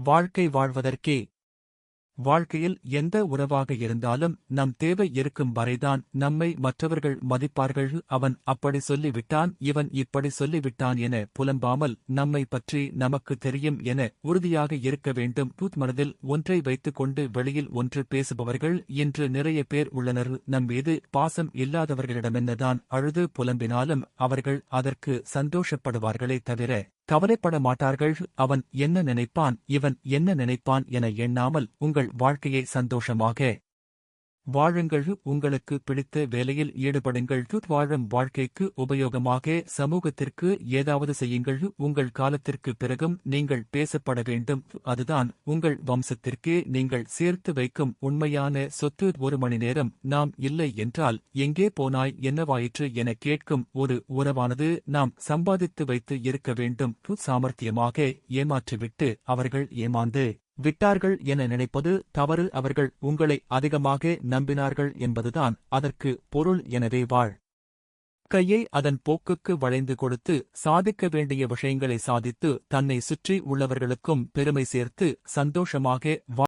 வாழ்க்கை வாழ்வதற்கே. வாழ்க்கையில் எந்த உறவாக இருந்தாலும் நம் தேவை இருக்கும் வரைதான் நம்மை மற்றவர்கள் மதிப்பார்கள். அவன் அப்படி சொல்லிவிட்டான், இவன் இப்படி சொல்லிவிட்டான் என புலம்பாமல் நம்மை பற்றி நமக்கு தெரியும் என உறுதியாக இருக்க வேண்டும். மனதில் ஒன்றை வைத்துக் கொண்டு வெளியில் ஒன்று பேசுபவர்கள் இன்று நிறைய பேர் உள்ளனர். நம் மீது பாசம் இல்லாதவர்களிடமென்னதான் அழுது புலம்பினாலும் அவர்கள் அதற்கு சந்தோஷப்படுவார்களே தவிர கவலைப்பட மாட்டார்கள். அவன் என்ன நினைப்பான், இவன் என்ன நினைப்பான் என எண்ணாமல் உங்கள் வாழ்க்கையை சந்தோஷமாக வாழுங்கள். உங்களுக்கு பிடித்த வேலையில் ஈடுபடுங்கள். வாழும் வாழ்க்கைக்கு உபயோகமாக சமூகத்திற்கு ஏதாவது செய்யுங்கள். உங்கள் காலத்திற்கு பிறகும் நீங்கள் பேசப்பட வேண்டும். அதுதான் உங்கள் வம்சத்திற்கே நீங்கள் சேர்த்து வைக்கும் உண்மையான சொத்து. ஒரு மணி நேரம் நாம் இல்லை என்றால் எங்கே போனாய், என்னவாயிற்று என கேட்கும் ஒரு உறவானது நாம் சம்பாதித்து வைத்து இருக்க வேண்டும். சாமர்த்தியமாக ஏமாற்றிவிட்டு அவர்கள் ஏமாந்து விட்டார்கள் என நினைப்பது தவறு. அவர்கள் உங்களை அதிகமாக நம்பினார்கள் என்பதுதான் அதற்கு பொருள். எனவே கையை அதன் போக்குக்கு வளைந்து கொடுத்து சாதிக்க வேண்டிய விஷயங்களை சாதித்து தன்னை சுற்றி உள்ளவர்களுக்கும் பெருமை சேர்த்து சந்தோஷமாக